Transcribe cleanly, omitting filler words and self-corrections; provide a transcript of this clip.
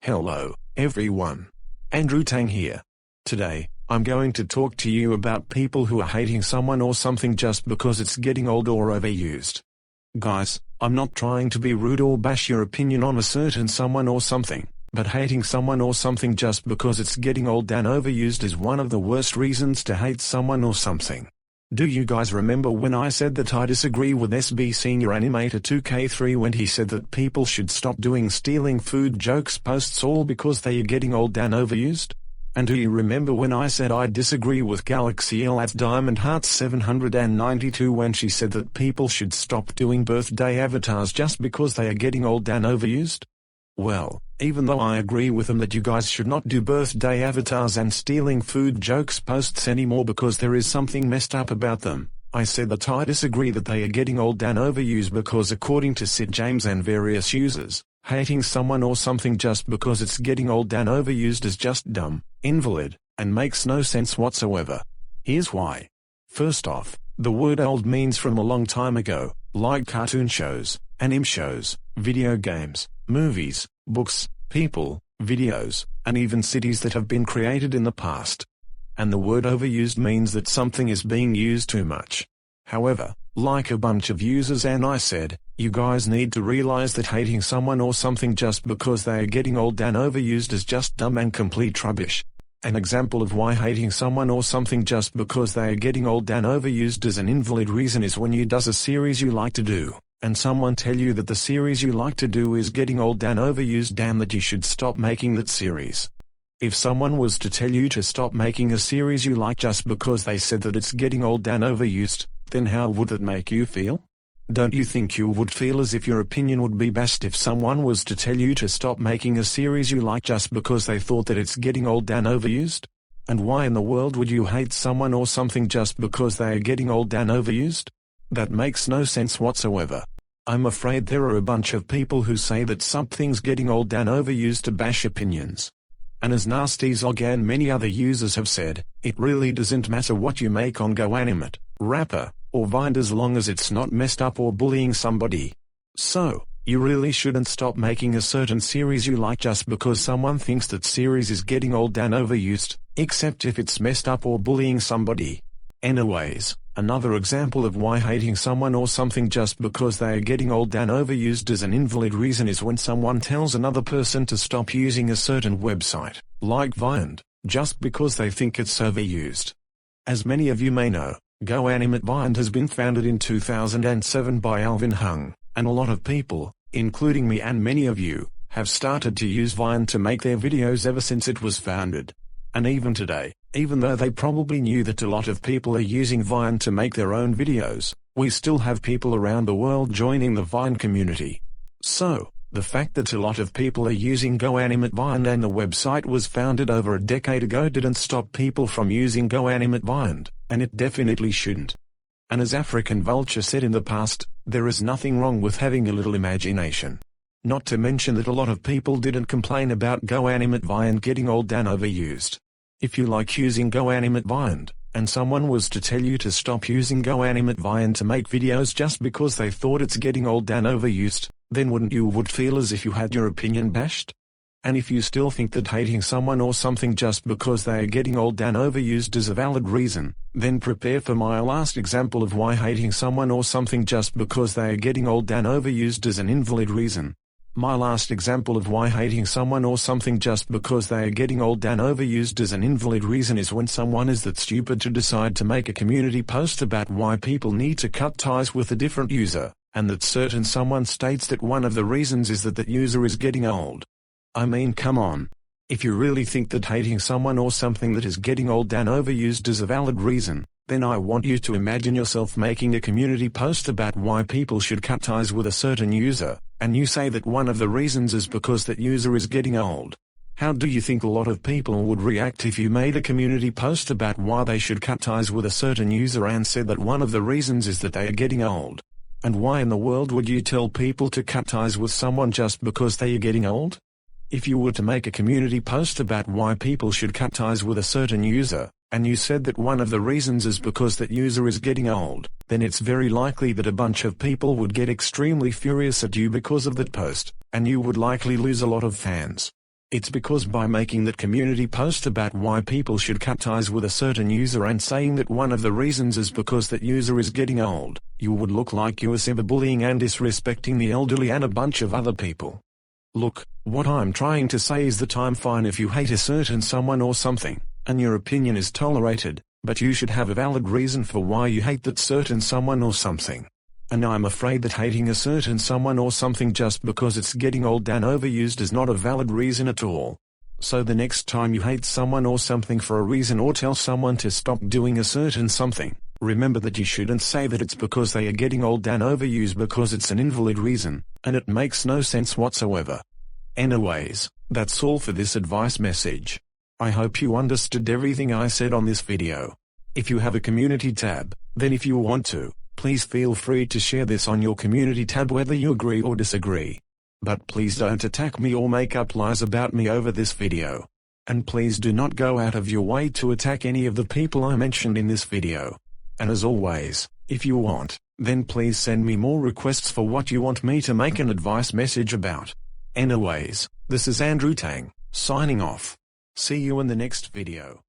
Hello, everyone. Andrew Tang here. Today, I'm going to talk to you about people who are hating someone or something just because it's getting old or overused. Guys, I'm not trying to be rude or bash your opinion on a certain someone or something, but hating someone or something just because it's getting old and overused is one of the worst reasons to hate someone or something. Do you guys remember when I said that I disagree with SB Senior Animator 2K3 when he said that people should stop doing stealing food jokes posts all because they are getting old and overused? And do you remember when I said I disagree with Galaxy L at Diamond Hearts 792 when she said that people should stop doing birthday avatars just because they are getting old and overused? Well, even though I agree with them that you guys should not do birthday avatars and stealing food jokes posts anymore because there is something messed up about them, I said that I disagree that they are getting old and overused because according to Sid James and various users, hating someone or something just because it's getting old and overused is just dumb, invalid, and makes no sense whatsoever. Here's why. First off, the word old means from a long time ago, like cartoon shows, anime shows, video games, movies, books, people, videos, and even cities that have been created in the past. And the word overused means that something is being used too much. However, like a bunch of users and I said, you guys need to realize that hating someone or something just because they are getting old and overused is just dumb and complete rubbish. An example of why hating someone or something just because they are getting old and overused is an invalid reason is when you does a series you like to do, and someone tell you that the series you like to do is getting old and overused and that you should stop making that series. If someone was to tell you to stop making a series you like just because they said that it's getting old and overused, then how would that make you feel? Don't you think you would feel as if your opinion would be bashed if someone was to tell you to stop making a series you like just because they thought that it's getting old and overused? And why in the world would you hate someone or something just because they are getting old and overused? That makes no sense whatsoever. I'm afraid there are a bunch of people who say that something's getting old and overused to bash opinions. And as Nastyzog and many other users have said, it really doesn't matter what you make on GoAnimate, Rapper, or Vine as long as it's not messed up or bullying somebody. So, you really shouldn't stop making a certain series you like just because someone thinks that series is getting old and overused, except if it's messed up or bullying somebody. Anyways, another example of why hating someone or something just because they are getting old and overused is an invalid reason is when someone tells another person to stop using a certain website, like Vine, just because they think it's overused. As many of you may know, GoAnimate Vine has been founded in 2007 by Alvin Hung, and a lot of people, including me and many of you, have started to use Vine to make their videos ever since it was founded. And even today, even though they probably knew that a lot of people are using Vine to make their own videos, we still have people around the world joining the Vine community. So, the fact that a lot of people are using GoAnimate Vine and the website was founded over a decade ago didn't stop people from using GoAnimate Vine, and it definitely shouldn't. And as African Vulture said in the past, there is nothing wrong with having a little imagination. Not to mention that a lot of people didn't complain about GoAnimate Vine getting old and overused. If you like using GoAnimate Vine, and someone was to tell you to stop using GoAnimate Vine to make videos just because they thought it's getting old and overused, then wouldn't you would feel as if you had your opinion bashed? And if you still think that hating someone or something just because they are getting old and overused is a valid reason, then prepare for my last example of why hating someone or something just because they are getting old and overused is an invalid reason. My last example of why hating someone or something just because they are getting old and overused is an invalid reason is when someone is that stupid to decide to make a community post about why people need to cut ties with a different user, and that certain someone states that one of the reasons is that that user is getting old. I mean, come on. If you really think that hating someone or something that is getting old and overused is a valid reason, then I want you to imagine yourself making a community post about why people should cut ties with a certain user, and you say that one of the reasons is because that user is getting old. How do you think a lot of people would react if you made a community post about why they should cut ties with a certain user and said that one of the reasons is that they are getting old? And why in the world would you tell people to cut ties with someone just because they are getting old? If you were to make a community post about why people should cut ties with a certain user, and you said that one of the reasons is because that user is getting old, then it's very likely that a bunch of people would get extremely furious at you because of that post, and you would likely lose a lot of fans. It's because by making that community post about why people should cut ties with a certain user and saying that one of the reasons is because that user is getting old, you would look like you were cyberbullying and disrespecting the elderly and a bunch of other people. Look, what I'm trying to say is that I'm fine if you hate a certain someone or something, and your opinion is tolerated, but you should have a valid reason for why you hate that certain someone or something. And I'm afraid that hating a certain someone or something just because it's getting old and overused is not a valid reason at all. So the next time you hate someone or something for a reason or tell someone to stop doing a certain something, remember that you shouldn't say that it's because they are getting old and overused because it's an invalid reason, and it makes no sense whatsoever. Anyways, that's all for this advice message. I hope you understood everything I said on this video. If you have a community tab, then if you want to, please feel free to share this on your community tab whether you agree or disagree. But please don't attack me or make up lies about me over this video. And please do not go out of your way to attack any of the people I mentioned in this video. And as always, if you want, then please send me more requests for what you want me to make an advice message about. Anyways, this is Andrew Tang, signing off. See you in the next video.